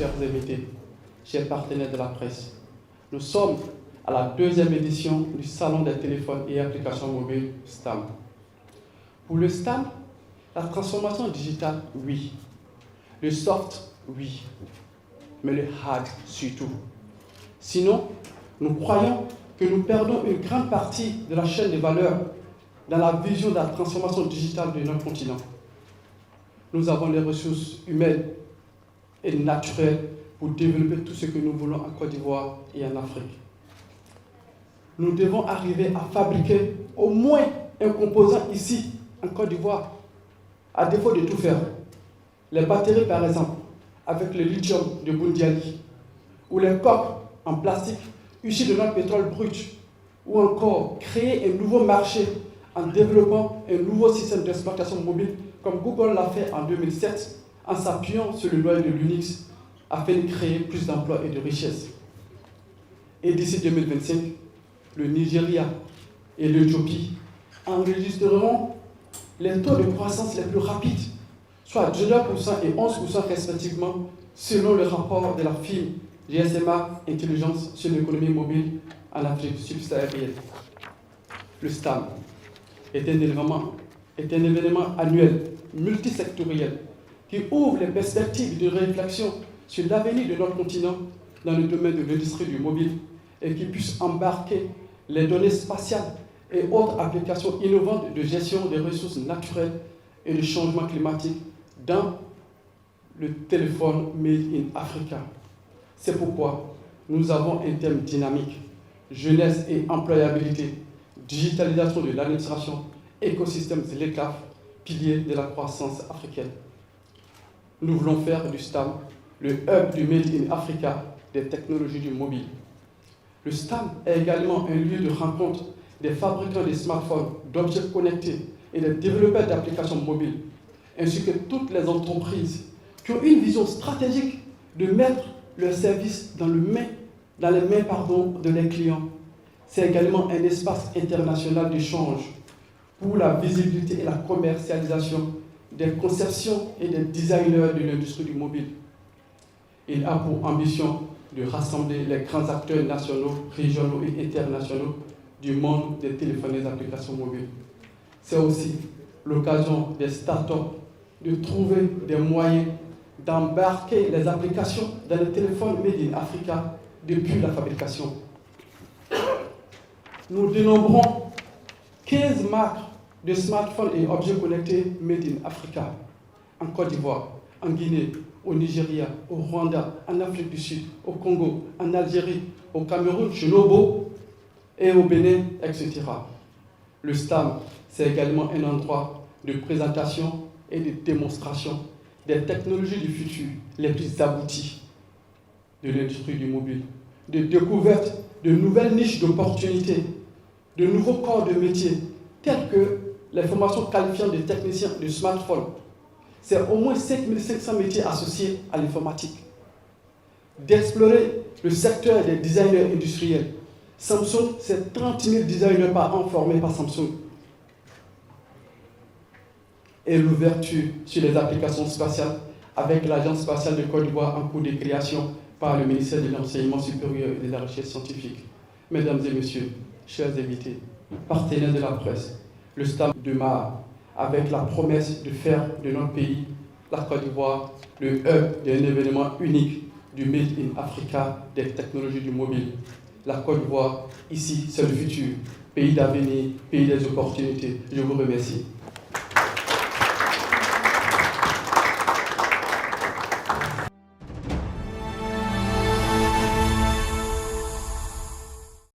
chers invités, chers partenaires de la presse. Nous sommes à la deuxième édition du Salon des téléphones et applications mobiles STAM. Pour le STAM, la transformation digitale, oui. Le soft, oui. Mais le hard, surtout. Sinon, nous croyons que nous perdons une grande partie de la chaîne de valeur dans la vision de la transformation digitale de notre continent. Nous avons les ressources humaines et naturelles pour développer tout ce que nous voulons en Côte d'Ivoire et en Afrique. Nous devons arriver à fabriquer au moins un composant ici, en Côte d'Ivoire, à défaut de tout faire. Les batteries, par exemple, avec le lithium de Bundiali, ou les coques en plastique issues de notre pétrole brut, ou encore créer un nouveau marché en développant un nouveau système d'exploitation mobile, comme Google l'a fait en 2007, en s'appuyant sur le noyau de l'Unix, afin de créer plus d'emplois et de richesses. Et d'ici 2025, le Nigeria et l'Éthiopie enregistreront les taux de croissance les plus rapides, soit 19% et 11% respectivement, selon le rapport de la firme GSMA Intelligence sur l'économie mobile en Afrique subsaharienne. Le STAM est un événement annuel multisectoriel qui ouvre les perspectives de réflexion sur l'avenir de notre continent dans le domaine de l'industrie du mobile et qui puisse embarquer les données spatiales et autres applications innovantes de gestion des ressources naturelles et de changement climatique dans le téléphone Made in Africa. C'est pourquoi nous avons un thème dynamique, jeunesse et employabilité, digitalisation de l'administration, écosystème de l'ECAF, pilier de la croissance africaine. Nous voulons faire du STAM le hub du Made in Africa des technologies du mobile. Le STAM est également un lieu de rencontre des fabricants de smartphones, d'objets connectés et des développeurs d'applications mobiles, ainsi que toutes les entreprises qui ont une vision stratégique de mettre leurs services dans les mains de leurs clients. C'est également un espace international d'échange pour la visibilité et la commercialisation des conceptions et des designers de l'industrie du mobile. Il a pour ambition de rassembler les grands acteurs nationaux, régionaux et internationaux du monde des téléphones et des applications mobiles. C'est aussi l'occasion des startups de trouver des moyens d'embarquer les applications dans les téléphones Made in Africa depuis la fabrication. Nous dénombrons 15 marques de smartphones et objets connectés Made in Africa, en Côte d'Ivoire, en Guinée, au Nigeria, au Rwanda, en Afrique du Sud, au Congo, en Algérie, au Cameroun, chez Nobo, et au Bénin, etc. Le STAM, c'est également un endroit de présentation et de démonstration des technologies du futur les plus abouties de l'industrie du mobile, de découverte de nouvelles niches d'opportunités, de nouveaux corps de métier, tels que les formations qualifiantes des techniciens de smartphone. C'est au moins 5500 métiers associés à l'informatique. D'explorer le secteur des designers industriels. Samsung, c'est 30 000 designers par an formés par Samsung. Et l'ouverture sur les applications spatiales avec l'Agence spatiale de Côte d'Ivoire en cours de création par le ministère de l'Enseignement supérieur et de la Recherche scientifique. Mesdames et messieurs, chers invités, partenaires de la presse, le STAM démarre avec la promesse de faire de notre pays, la Côte d'Ivoire, le hub d'un événement unique du Made in Africa des technologies du mobile. La Côte d'Ivoire, ici, c'est le futur. Pays d'avenir, pays des opportunités. Je vous remercie.